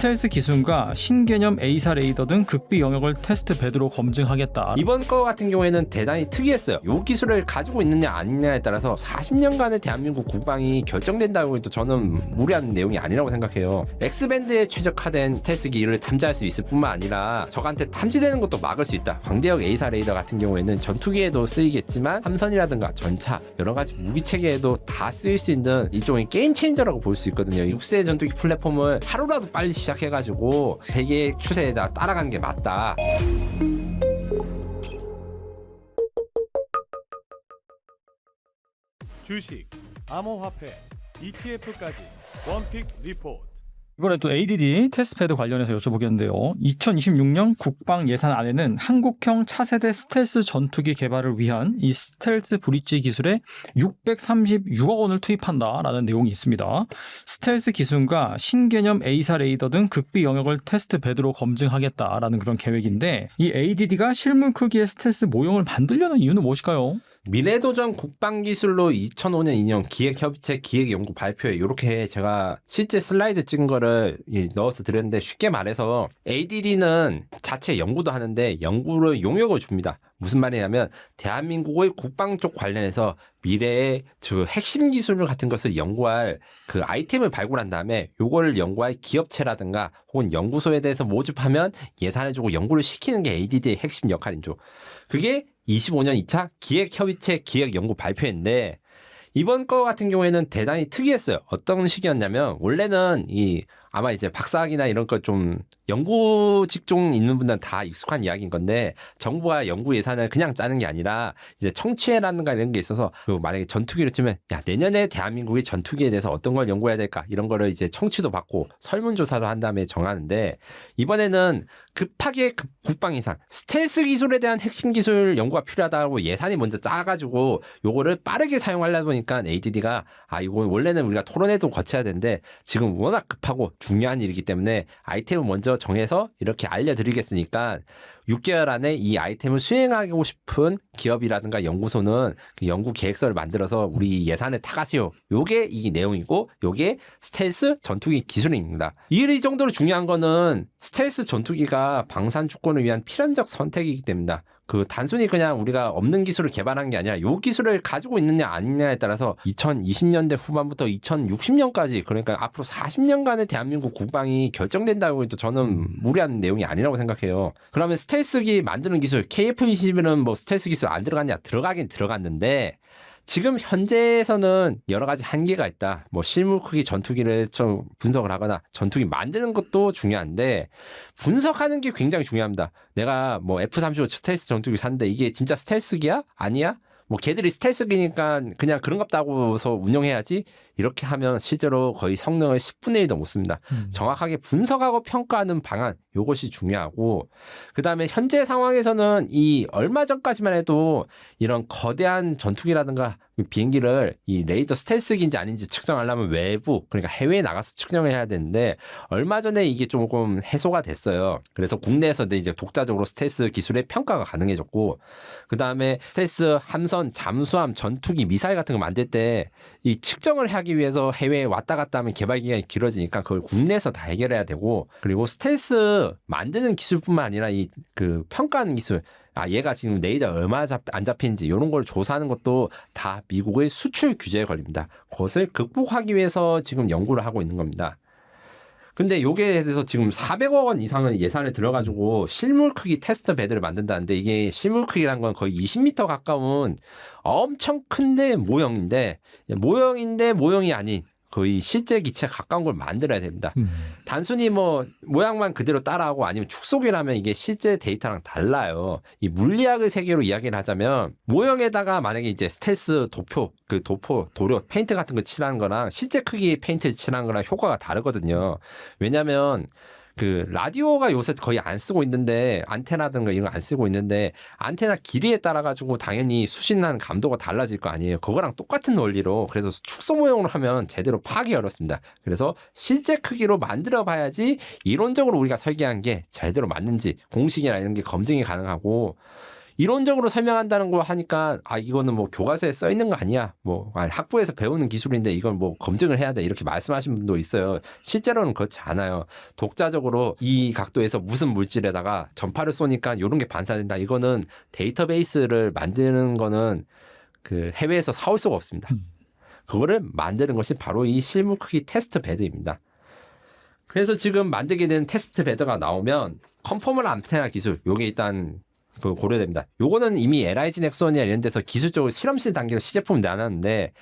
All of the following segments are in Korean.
스텔스 기술과 신개념 A사 레이더 등 극비 영역을 테스트 베드로 검증하겠다. 이번 거 같은 경우에는 대단히 특이했어요. 이 기술을 가지고 있느냐 아니냐에 따라서 40년간의 대한민국 국방이 결정된다고 해도 저는 무리한 내용이 아니라고 생각해요. X밴드에 최적화된 스텔스 기를 탐지할 수 있을 뿐만 아니라 적한테 탐지되는 것도 막을 수 있다. 광대역 A사 레이더 같은 경우에는 전투기에도 쓰이겠지만 함선이라든가 전차 여러가지 무기체계에도 다 쓰일 수 있는 일종의 게임 체인저라고 볼 수 있거든요. 6세 전투기 플랫폼을 하루라도 빨리 시작해가지고 세계 추세에다 따라가는 게 맞다. 주식, 암호화폐, ETF까지 원픽 리포트. 이번에 또 ADD 테스트패드 관련해서 여쭤보겠는데요. 2026년 국방 예산 안에는 한국형 차세대 스텔스 전투기 개발을 위한 이 스텔스 브릿지 기술에 636억 원을 투입한다라는 내용이 있습니다. 스텔스 기술과 신개념 A사 레이더 등 극비 영역을 테스트 베드로 검증하겠다라는 그런 계획인데 이 ADD가 실물 크기의 스텔스 모형을 만들려는 이유는 무엇일까요? 미래도전 국방기술로 2005년 2년 기획협의체 기획연구 발표에 이렇게 제가 실제 슬라이드 찍은 거를 넣어서 드렸는데 쉽게 말해서 ADD는 자체 연구도 하는데 연구를 용역을 줍니다. 무슨 말이냐면 대한민국의 국방 쪽 관련해서 미래의 그 핵심 기술 같은 것을 연구할 그 아이템을 발굴한 다음에 요거를 연구할 기업체라든가 혹은 연구소에 대해서 모집하면 예산을 주고 연구를 시키는 게 ADD의 핵심 역할이죠. 그게 25년 2차 기획협의체 기획연구 발표인데 이번 거 같은 경우에는 대단히 특이했어요. 어떤 식이었냐면 원래는 아마 이제 박사학위나 이런 거 좀 연구 직종 있는 분들은 다 익숙한 이야기인 건데 정부가 연구 예산을 그냥 짜는 게 아니라 이제 청취회라든가 이런 게 있어서 만약에 전투기를 치면 야 내년에 대한민국의 전투기에 대해서 어떤 걸 연구해야 될까 이런 거를 이제 청취도 받고 설문조사도 한 다음에 정하는데 이번에는 급하게 국방 예산 스텔스 기술에 대한 핵심 기술 연구가 필요하다고 예산이 먼저 짜가지고 요거를 빠르게 사용하려다 보니까 ADD가 이거 원래는 우리가 토론회도 거쳐야 되는데 지금 워낙 급하고 중요한 일이기 때문에 아이템을 먼저 정해서 이렇게 알려드리겠으니까 6개월 안에 이 아이템을 수행하고 싶은 기업이라든가 연구소는 그 연구 계획서를 만들어서 우리 예산을 타가시오. 요게 이 내용이고 요게 스텔스 전투기 기술입니다. 이 정도로 중요한 거는 스텔스 전투기가 방산 주권을 위한 필연적 선택이기 때문이다. 단순히 그냥 우리가 없는 기술을 개발한 게 아니라 요 기술을 가지고 있느냐 아니냐에 따라서 2020년대 후반부터 2060년까지 그러니까 앞으로 40년간의 대한민국 국방이 결정된다고 해도 저는 무리한 내용이 아니라고 생각해요. 그러면 스텔스기 만드는 기술 KF-21은 뭐 스텔스 기술 안 들어갔냐? 들어가긴 들어갔는데 지금 현재에서는 여러 가지 한계가 있다. 뭐 실물 크기 전투기를 좀 분석을 하거나 전투기 만드는 것도 중요한데 분석하는 게 굉장히 중요합니다. 내가 뭐 F-35 스텔스 전투기 샀는데 이게 진짜 스텔스기야? 아니야? 뭐 걔들이 스텔스기니까 그냥 그런갑다고 해서 운영해야지 이렇게 하면 실제로 거의 성능을 10분의 1도 못 씁니다. 정확하게 분석하고 평가하는 방안 이것이 중요하고 그다음에 현재 상황에서는 이 얼마 전까지만 해도 이런 거대한 전투기라든가 비행기를 이 레이더 스텔스기인지 아닌지 측정하려면 외부 그러니까 해외에 나가서 측정을 해야 되는데 얼마 전에 이게 조금 해소가 됐어요. 그래서 국내에서도 이제 독자적으로 스텔스 기술의 평가가 가능해졌고 그다음에 스텔스 함선, 잠수함, 전투기, 미사일 같은 거 만들 때 이 측정을 하기 위해서 해외에 왔다 갔다 하면 개발 기간이 길어지니까 그걸 국내에서 다 해결해야 되고 그리고 스텔스 만드는 기술뿐만 아니라 그 평가하는 기술 얘가 지금 레이더 얼마 안 잡히는지 이런 걸 조사하는 것도 다 미국의 수출 규제에 걸립니다. 그것을 극복하기 위해서 지금 연구를 하고 있는 겁니다. 근데 요게 대해서 지금 400억 원 이상은 예산을 들어가지고 실물 크기 테스트 베드를 만든다는데 이게 실물 크기란 건 거의 20m 가까운 엄청 큰데 모형인데 모형이 아닌 거의 실제 기체에 가까운 걸 만들어야 됩니다. 단순히 뭐 모양만 그대로 따라하고 아니면 축소기라면 이게 실제 데이터랑 달라요. 이 물리학의 세계로 이야기를 하자면 모형에다가 만약에 이제 스텔스 도표, 도료, 페인트 같은 거 칠하는 거랑 실제 크기의 페인트 칠하는 거랑 효과가 다르거든요. 왜냐면 라디오가 요새 거의 안 쓰고 있는데 안테나든가 이런 거 안 쓰고 있는데 안테나 길이에 따라 가지고 당연히 수신하는 감도가 달라질 거 아니에요. 그거랑 똑같은 원리로 그래서 축소 모형으로 하면 제대로 파악이 어렵습니다. 그래서 실제 크기로 만들어 봐야지 이론적으로 우리가 설계한 게 제대로 맞는지 공식이나 이런 게 검증이 가능하고 이론적으로 설명한다는 거 하니까 이거는 뭐 교과서에 써 있는 거 아니야. 뭐 학부에서 배우는 기술인데 이건 뭐 검증을 해야 돼. 이렇게 말씀하신 분도 있어요. 실제로는 그렇지 않아요. 독자적으로 이 각도에서 무슨 물질에다가 전파를 쏘니까 이런 게 반사된다. 이거는 데이터베이스를 만드는 거는 그 해외에서 사올 수가 없습니다. 그거를 만드는 것이 바로 이 실물 크기 테스트 베드입니다. 그래서 지금 만들게 된 테스트 베드가 나오면 컨포멀 안테나 기술, 요게 일단 그 고려됩니다. 요거는 이미 LIG 넥슨이나 이런 데서 기술적으로 실험실 단계로 시제품을 내놨는데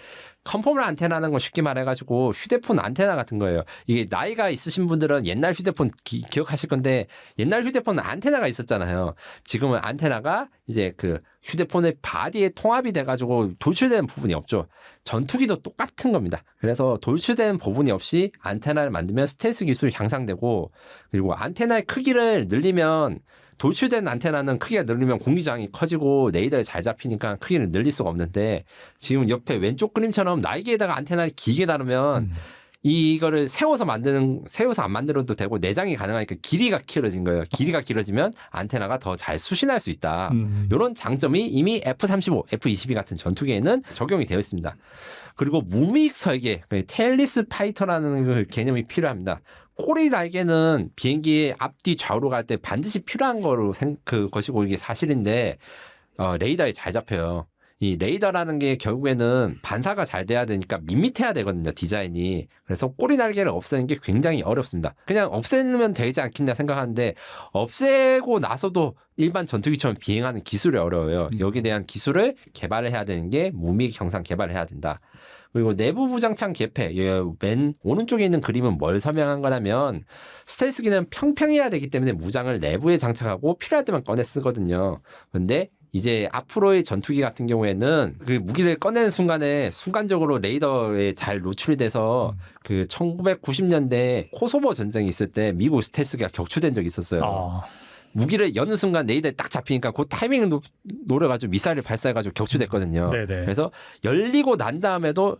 컨포멀 안테나는 건 쉽게 말해가지고 휴대폰 안테나 같은 거예요. 이게 나이가 있으신 분들은 옛날 휴대폰 기억하실 건데 옛날 휴대폰은 안테나가 있었잖아요. 지금은 안테나가 이제 그 휴대폰의 바디에 통합이 돼가지고 돌출되는 부분이 없죠. 전투기도 똑같은 겁니다. 그래서 돌출되는 부분이 없이 안테나를 만들면 스텔스 기술이 향상되고 그리고 안테나의 크기를 늘리면 돌출된 안테나는 크기가 늘리면 공기저항이 커지고 레이더에 잘 잡히니까 크기를 늘릴 수가 없는데 지금 옆에 왼쪽 그림처럼 날개에다가 안테나를 길게 다루면 이거를 세워서 안 만들어도 되고 내장이 가능하니까 길이가 길어진 거예요. 길이가 길어지면 안테나가 더 잘 수신할 수 있다. 이런 장점이 이미 F-35, F-22 같은 전투기에는 적용이 되어 있습니다. 그리고 무미익 설계, 테일리스 파이터라는 그 개념이 필요합니다. 꼬리 날개는 비행기의 앞뒤 좌우로 갈 때 반드시 필요한 거로 것이고 이게 사실인데 레이더에 잘 잡혀요. 이 레이더라는 게 결국에는 반사가 잘 돼야 되니까 밋밋해야 되거든요, 디자인이. 그래서 꼬리 날개를 없애는 게 굉장히 어렵습니다. 그냥 없애면 되지 않겠냐 생각하는데 없애고 나서도 일반 전투기처럼 비행하는 기술이 어려워요. 여기에 대한 기술을 개발을 해야 되는 게 무미익 형상 개발을 해야 된다. 그리고 내부 무장창 개폐, 맨 오른쪽에 있는 그림은 뭘 설명한 거냐면 스텔스기는 평평해야 되기 때문에 무장을 내부에 장착하고 필요할 때만 꺼내 쓰거든요. 근데 이제 앞으로의 전투기 같은 경우에는 그 무기를 꺼내는 순간에 순간적으로 레이더에 잘 노출이 돼서 그 1990년대 코소보 전쟁이 있을 때 미국 스텔스기가 격추된 적이 있었어요. 무기를 여는 순간 레이더에 딱 잡히니까 그 타이밍을 노려가지고 미사일을 발사해가지고 격추됐거든요. 네네. 그래서 열리고 난 다음에도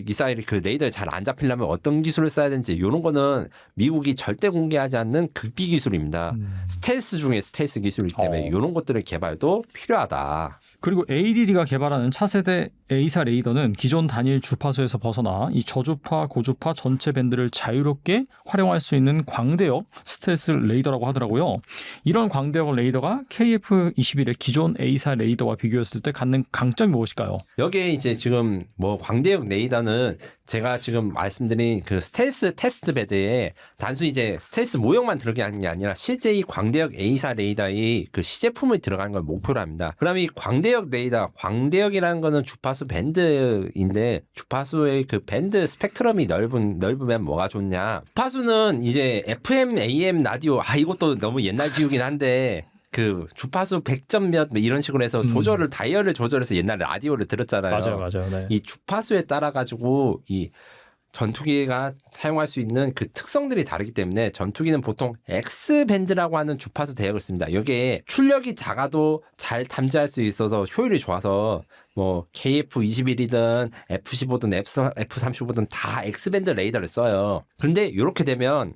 미사일이 그 레이더에 잘 안 잡히려면 어떤 기술을 써야 되는지 이런 거는 미국이 절대 공개하지 않는 극비 기술입니다. 스텔스 중에 스텔스 기술이기 때문에 이런 것들의 개발도 필요하다. 그리고 ADD가 개발하는 차세대 A사 레이더는 기존 단일 주파수에서 벗어나 이 저주파, 고주파 전체 밴드를 자유롭게 활용할 수 있는 광대역 스텔스 레이더라고 하더라고요. 이런 광대역 레이더가 KF-21의 기존 A사 레이더와 비교했을 때 갖는 강점이 무엇일까요? 여기에 이제 지금 뭐 광대역 레이더는 제가 지금 말씀드린 그 스텔스 테스트 베드에 단순히 이제 스텔스 모형만 들어가는 게 아니라 실제 이 광대역 A사 레이더의 그 시제품이 들어가는 걸 목표로 합니다. 그럼 이 광대역 레이더, 광대역이라는 거는 주파수 밴드인데 주파수의 그 밴드 스펙트럼이 넓으면 뭐가 좋냐? 주파수는 이제 FM, AM 라디오 이것도 너무 옛날 비유긴 한데 그 주파수 100점 몇 이런 식으로 해서 다이얼을 조절해서 옛날에 라디오를 들었잖아요. 맞아요. 네. 이 주파수에 따라 가지고 이 전투기가 사용할 수 있는 그 특성들이 다르기 때문에 전투기는 보통 X밴드라고 하는 주파수 대역을 씁니다. 여기에 출력이 작아도 잘 탐지할 수 있어서 효율이 좋아서 뭐 KF-21이든 F-15든 F-35든 다 X밴드 레이더를 써요. 그런데 이렇게 되면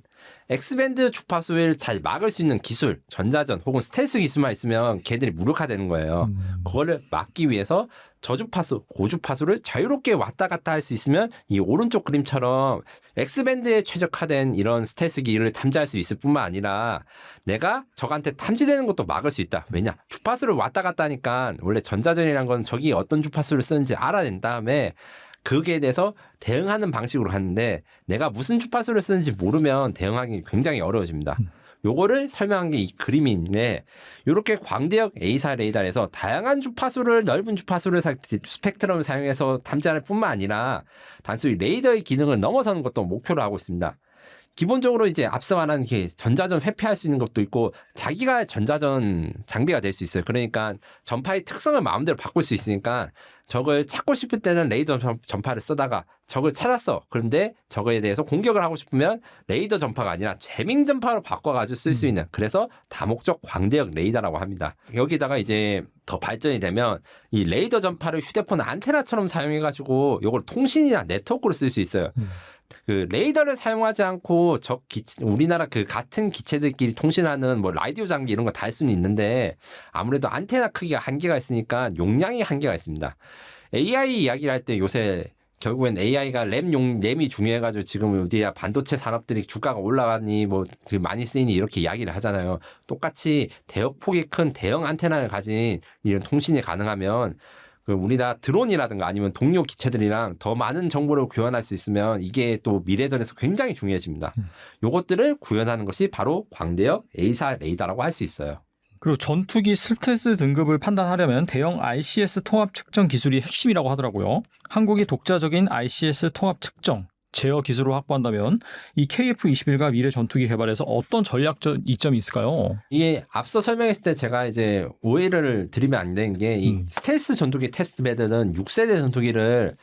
X밴드 주파수를 잘 막을 수 있는 기술, 전자전 혹은 스텔스 기술만 있으면 걔들이 무력화되는 거예요. 그거를 막기 위해서 저주파수, 고주파수를 자유롭게 왔다 갔다 할 수 있으면 이 오른쪽 그림처럼 X밴드에 최적화된 이런 스텔스기를 탐지할 수 있을 뿐만 아니라 내가 적한테 탐지되는 것도 막을 수 있다. 왜냐? 주파수를 왔다 갔다 하니까 원래 전자전이란 건 적이 어떤 주파수를 쓰는지 알아낸 다음에 거기에 대해서 대응하는 방식으로 하는데 내가 무슨 주파수를 쓰는지 모르면 대응하기 굉장히 어려워집니다. 요거를 설명한 게 이 그림인데 이렇게 광대역 A사 레이더에서 다양한 주파수를 넓은 주파수를 스펙트럼을 사용해서 탐지할 뿐만 아니라 단순히 레이더의 기능을 넘어서는 것도 목표로 하고 있습니다. 기본적으로 이제 앞서 말한 게 전자전 회피할 수 있는 것도 있고 자기가 전자전 장비가 될 수 있어요. 그러니까 전파의 특성을 마음대로 바꿀 수 있으니까 적을 찾고 싶을 때는 레이더 전파를 쓰다가 적을 찾았어. 그런데 적에 대해서 공격을 하고 싶으면 레이더 전파가 아니라 재밍 전파로 바꿔가지고 쓸 수 있는 그래서 다목적 광대역 레이더라고 합니다. 여기다가 이제 더 발전이 되면 이 레이더 전파를 휴대폰 안테나처럼 사용해가지고 이걸 통신이나 네트워크로 쓸 수 있어요. 그 레이더를 사용하지 않고 우리나라 그 같은 기체들끼리 통신하는 뭐 라디오 장비 이런 거 다 할 수는 있는데 아무래도 안테나 크기가 한계가 있으니까 용량이 한계가 있습니다. AI 이야기를 할 때 요새 결국엔 AI가 램이 중요해가지고 지금 어디야 반도체 산업들이 주가가 올라가니 뭐 많이 쓰이니 이렇게 이야기를 하잖아요. 똑같이 대역폭이 큰 대형 안테나를 가진 이런 통신이 가능하면 우리나라 드론이라든가 아니면 동료 기체들이랑 더 많은 정보를 구현할 수 있으면 이게 또 미래전에서 굉장히 중요해집니다. 요것들을 구현하는 것이 바로 광대역 A사 레이더라고 할 수 있어요. 그리고 전투기 스텔스 등급을 판단하려면 대형 ICS 통합 측정 기술이 핵심이라고 하더라고요. 한국이 독자적인 ICS 통합 측정 제어 기술을 확보한다면 이 KF-21과 미래 전투기 개발에서 어떤 전략적 이점이 있을까요? 이게 앞서 설명했을 때 제가 이제 오해를 드리면 안 되는 게 이 스텔스 전투기 테스트 베드는 6세대 전투기랑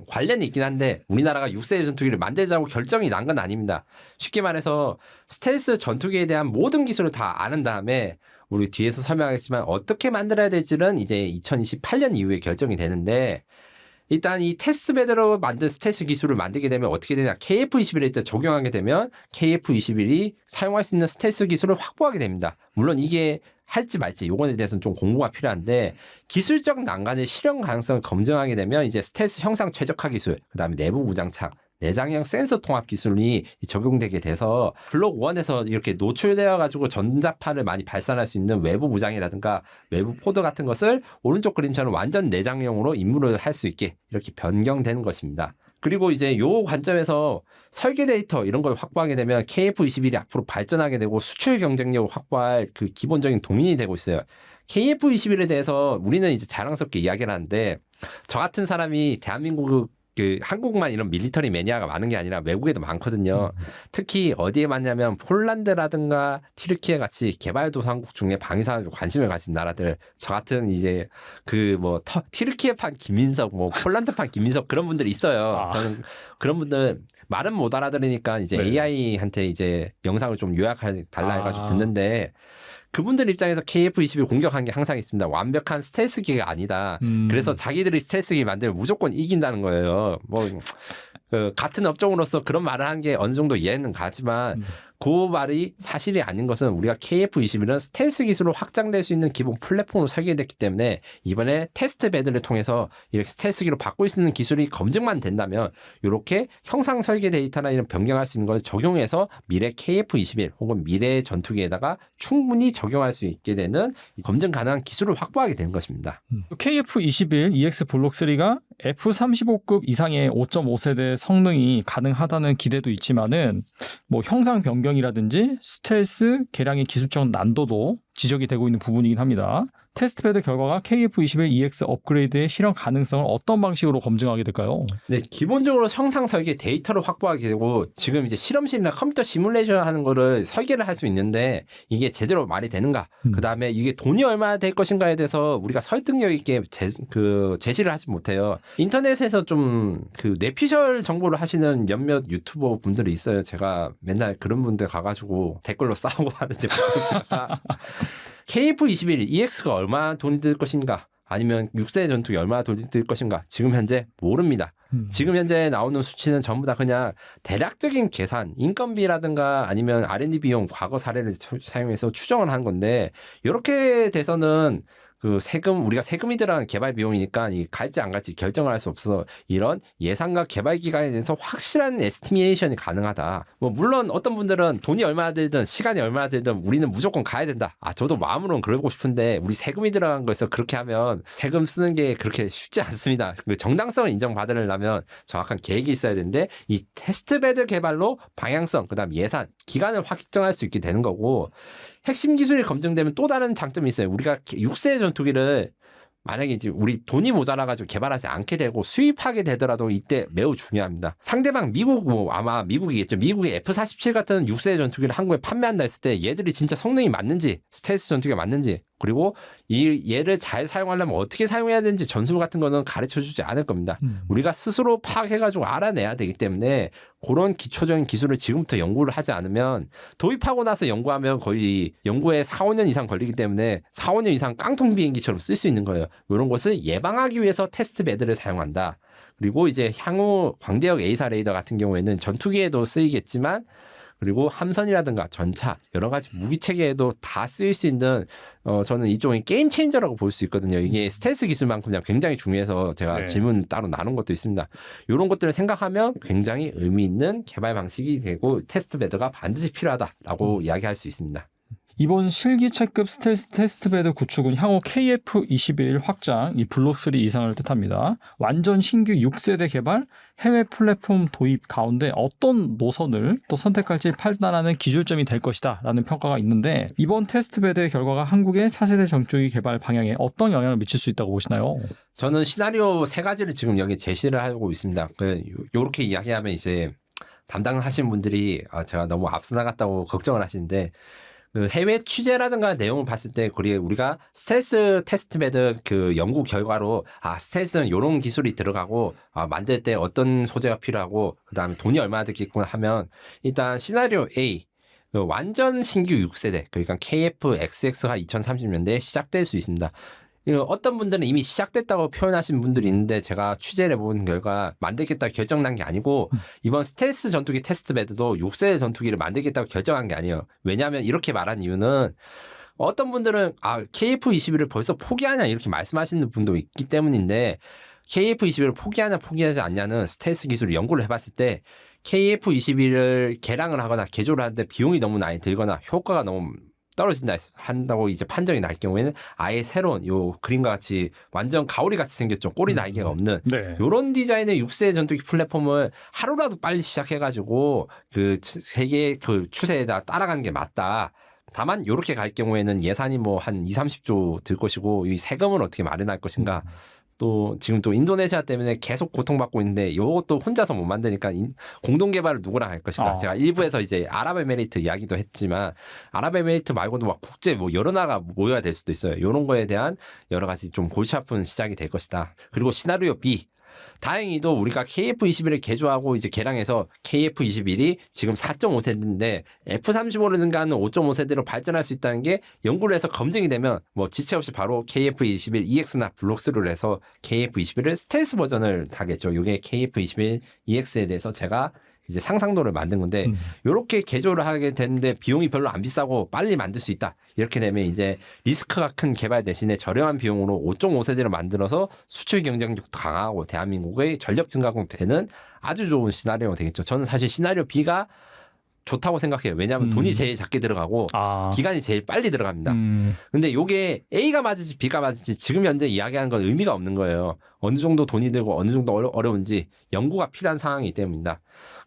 관련이 있긴 한데 우리나라가 6세대 전투기를 만들자고 결정이 난 건 아닙니다. 쉽게 말해서 스텔스 전투기에 대한 모든 기술을 다 아는 다음에 우리 뒤에서 설명하겠지만 어떻게 만들어야 될지는 이제 2028년 이후에 결정이 되는데 일단 이 테스트 베드로 만든 스텔스 기술을 만들게 되면 어떻게 되냐. KF-21에 일단 적용하게 되면 KF-21이 사용할 수 있는 스텔스 기술을 확보하게 됩니다. 물론 이게 할지 말지 요거에 대해서는 좀 공부가 필요한데 기술적 난간의 실현 가능성을 검증하게 되면 이제 스텔스 형상 최적화 기술, 그다음에 내부 무장착, 내장형 센서 통합 기술이 적용되게 돼서 블록 1에서 이렇게 노출되어 가지고 전자파를 많이 발산할 수 있는 외부 무장이라든가 외부 포드 같은 것을 오른쪽 그림처럼 완전 내장형으로 임무를 할 수 있게 이렇게 변경되는 것입니다. 그리고 이제 요 관점에서 설계 데이터 이런 걸 확보하게 되면 KF-21이 앞으로 발전하게 되고 수출 경쟁력을 확보할 그 기본적인 동인이 되고 있어요. KF-21에 대해서 우리는 이제 자랑스럽게 이야기를 하는데 저 같은 사람이 대한민국 한국만 이런 밀리터리 매니아가 많은 게 아니라 외국에도 많거든요. 특히 어디에 많냐면 폴란드라든가 튀르키예 같이 개발도상국 중에 방위산업에 관심을 가진 나라들. 저 같은 이제 튀르키예판 김민석, 폴란드판 김민석 그런 분들이 있어요. 저는 그런 분들 말은 못 알아들으니까 이제 AI한테 이제 영상을 좀 요약해 달라 해가지고 듣는데. 그분들 입장에서 KF-21 공격한 게 항상 있습니다. 완벽한 스텔스기가 아니다. 그래서 자기들이 스텔스기 만들면 무조건 이긴다는 거예요. 같은 업종으로서 그런 말을 한 게 어느 정도 이해는 가지만 그 말이 사실이 아닌 것은 우리가 KF-21은 스텔스 기술로 확장될 수 있는 기본 플랫폼으로 설계됐기 때문에 이번에 테스트 베드를 통해서 이렇게 스텔스기로 바꿀 수 있는 기술이 검증만 된다면 이렇게 형상 설계 데이터나 이런 변경할 수 있는 걸 적용해서 미래 KF-21 혹은 미래 전투기에다가 충분히 적용할 수 있게 되는 검증 가능한 기술을 확보하게 되는 것입니다. KF-21 EX 블록 3가 F-35급 이상의 5.5세대 성능이 가능하다는 기대도 있지만은 형상 변경이라든지 스텔스 개량의 기술적 난도도 지적이 되고 있는 부분이긴 합니다. 테스트베드 결과가 KF-21 EX 업그레이드의 실현 가능성을 어떤 방식으로 검증하게 될까요? 네, 기본적으로 형상 설계 데이터를 확보하게 되고 지금 이제 실험실이나 컴퓨터 시뮬레이션 하는 거를 설계를 할 수 있는데 이게 제대로 말이 되는가? 그다음에 이게 돈이 얼마나 될 것인가에 대해서 우리가 설득력 있게 제시를 하지 못해요. 인터넷에서 좀 뇌피셜 정보를 하시는 몇몇 유튜버 분들이 있어요. 제가 맨날 그런 분들 가가지고 댓글로 싸우고 하는데 KF-21 EX가 얼마나 돈이 들 것인가 아니면 6세 전투기 얼마나 돈이 들 것인가 지금 현재 모릅니다. 지금 현재 나오는 수치는 전부 다 그냥 대략적인 계산, 인건비라든가 아니면 R&D 비용 과거 사례를 사용해서 추정을 한 건데 이렇게 돼서는 우리가 세금이 들어간 개발 비용이니까 갈지 안 갈지 결정을 할 수 없어서 이런 예산과 개발 기간에 대해서 확실한 에스티메이션이 가능하다. 물론 어떤 분들은 돈이 얼마나 들든 시간이 얼마나 들든 우리는 무조건 가야 된다. 저도 마음으로는 그러고 싶은데 우리 세금이 들어간 거에서 그렇게 하면 세금 쓰는 게 그렇게 쉽지 않습니다. 정당성을 인정받으려면 정확한 계획이 있어야 되는데 이 테스트베드 개발로 방향성, 그다음 예산, 기간을 확정할 수 있게 되는 거고 핵심 기술이 검증되면 또 다른 장점이 있어요. 우리가 6세 전투기를 만약에 이제 우리 돈이 모자라가지고 개발하지 않게 되고 수입하게 되더라도 이때 매우 중요합니다. 상대방 아마 미국이겠죠. 미국의 F-47 같은 6세 전투기를 한국에 판매한다 했을 때 얘들이 진짜 성능이 맞는지 스텔스 전투기가 맞는지 그리고 얘를 잘 사용하려면 어떻게 사용해야 되는지 전술 같은 거는 가르쳐주지 않을 겁니다. 우리가 스스로 파악해가지고 알아내야 되기 때문에 그런 기초적인 기술을 지금부터 연구를 하지 않으면 도입하고 나서 연구하면 거의 연구에 4, 5년 이상 걸리기 때문에 4, 5년 이상 깡통 비행기처럼 쓸 수 있는 거예요. 이런 것을 예방하기 위해서 테스트 베드를 사용한다. 그리고 이제 향후 광대역 A사 레이더 같은 경우에는 전투기에도 쓰이겠지만 그리고 함선이라든가 전차 여러 가지 무기 체계에도 다 쓰일 수 있는 저는 이쪽이 게임 체인저라고 볼 수 있거든요. 이게 스텔스 기술만큼 그냥 굉장히 중요해서 제가 네. 질문 따로 나눈 것도 있습니다. 이런 것들을 생각하면 굉장히 의미 있는 개발 방식이 되고 테스트 베드가 반드시 필요하다라고 이야기할 수 있습니다. 이번 실기체급 스텔스 테스트베드 구축은 향후 KF-21 확장, 이 블록 3 이상을 뜻합니다. 완전 신규 6세대 개발, 해외 플랫폼 도입 가운데 어떤 노선을 또 선택할지 판단하는 기준점이 될 것이다 라는 평가가 있는데 이번 테스트베드의 결과가 한국의 차세대 전투기 개발 방향에 어떤 영향을 미칠 수 있다고 보시나요? 저는 시나리오 3가지를 지금 여기 제시를 하고 있습니다. 요렇게 이야기하면 이제 담당하신 분들이 제가 너무 앞서 나갔다고 걱정을 하시는데 그 해외 취재라든가 내용을 봤을 때 우리가 스텔스 테스트베드 그 연구 결과로 스텔스는 이런 기술이 들어가고 만들 때 어떤 소재가 필요하고 그다음에 돈이 얼마나 들겠구나 하면 일단 시나리오 A 그 완전 신규 6세대 그러니까 KF-XX가 2030년대에 시작될 수 있습니다. 어떤 분들은 이미 시작됐다고 표현하신 분들이 있는데 제가 취재를 해본 결과 만들겠다 결정난 게 아니고 이번 스텔스 전투기 테스트베드도 6세대 전투기를 만들겠다고 결정한 게 아니에요. 왜냐하면 이렇게 말한 이유는 어떤 분들은 KF-21을 벌써 포기하냐 이렇게 말씀하시는 분도 있기 때문인데 KF-21을 포기하냐 포기하지 않냐는 스텔스 기술을 연구를 해봤을 때 KF-21을 개량을 하거나 개조를 하는데 비용이 너무 많이 들거나 효과가 너무 떨어진다 한다고 이제 판정이 날 경우에는 아예 새로운 요 그림과 같이 완전 가오리 같이 생겼죠. 꼬리 날개가 없는 네. 요런 디자인의 6세 전투기 플랫폼을 하루라도 빨리 시작해가지고 그 세계 그 추세에다 따라가는 게 맞다. 다만 요렇게 갈 경우에는 예산이 뭐 한 2, 30조 들 것이고 이 세금을 어떻게 마련할 것인가. 또 지금 또 인도네시아 때문에 계속 고통받고 있는데 이것도 혼자서 못 만드니까 공동 개발을 누구랑 할 것인가. 제가 일부에서 이제 아랍에미레이트 이야기도 했지만 아랍에미레이트 말고도 막 국제 뭐 여러 나라가 모여야 될 수도 있어요. 이런 거에 대한 여러 가지 좀 골치 아픈 시작이 될 것이다. 그리고 시나리오 B. 다행히도 우리가 KF-21을 개조하고 이제 개량해서 KF-21이 지금 4.5세대인데 F-35를 능가하는 5.5세대로 발전할 수 있다는 게 연구를 해서 검증이 되면 뭐 지체 없이 바로 KF-21 EX나 블록3를 해서 KF-21을 스텔스 버전을 하겠죠. 이게 KF-21 EX에 대해서 제가 이제 상상도를 만든 건데 이렇게 개조를 하게 되는데 비용이 별로 안 비싸고 빨리 만들 수 있다. 이렇게 되면 이제 리스크가 큰 개발 대신에 저렴한 비용으로 5.5세대를 만들어서 수출 경쟁력도 강하고 대한민국의 전력 증가국 되는 아주 좋은 시나리오가 되겠죠. 저는 사실 시나리오 B가 좋다고 생각해요. 왜냐하면 돈이 제일 작게 들어가고 기간이 제일 빨리 들어갑니다. 근데 이게 A가 맞을지 B가 맞을지 지금 현재 이야기하는 건 의미가 없는 거예요. 어느 정도 돈이 들고 어느 정도 어려운지 연구가 필요한 상황이기 때문입니다.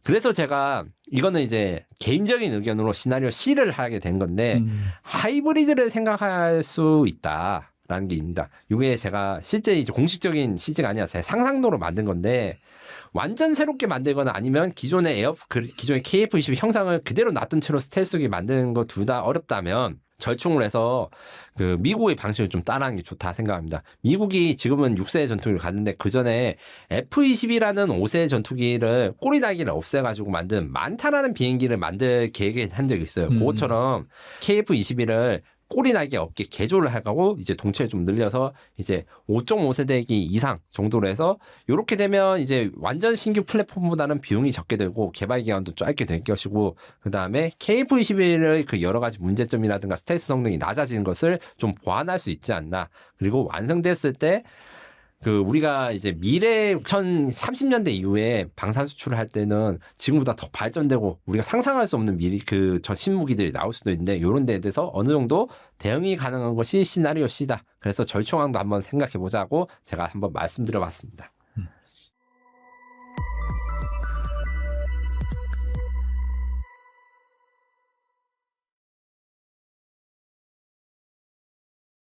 그래서 제가 이거는 이제 개인적인 의견으로 시나리오 C를 하게 된 건데 하이브리드를 생각할 수 있다라는 게 있습니다. 이게 제가 실제 이제 공식적인 CG가 아니라 제 상상도로 만든 건데 완전 새롭게 만들거나 아니면 기존의 기존의 KF-22 형상을 그대로 놔둔 채로 스텔스기 만드는 거 둘 다 어렵다면 절충을 해서 그 미국의 방식을 좀 따라하는 게 좋다 생각합니다. 미국이 지금은 6세 전투기를 갔는데 그 전에 F-22라는 5세 전투기를 꼬리 날개를 없애가지고 만든 만타라는 비행기를 만들 계획을 한 적이 있어요. 그것처럼 KF-21을 꼬리 날개 없게 개조를 해가고 이제 동체를 좀 늘려서 이제 5.5세대기 이상 정도로 해서 이렇게 되면 이제 완전 신규 플랫폼보다는 비용이 적게 들고 개발 기간도 짧게 될 것이고 그 다음에 KF-21의 그 여러 가지 문제점이라든가 스텔스 성능이 낮아지는 것을 좀 보완할 수 있지 않나. 그리고 완성됐을 때 그 우리가 이제 미래 2030년대 이후에 방산 수출을 할 때는 지금보다 더 발전되고 우리가 상상할 수 없는 저 신무기들이 나올 수도 있는데 이런 데에 대해서 어느 정도 대응이 가능한 것이 시나리오 C다. 그래서 절충안도 한번 생각해 보자고 제가 한번 말씀드려봤습니다.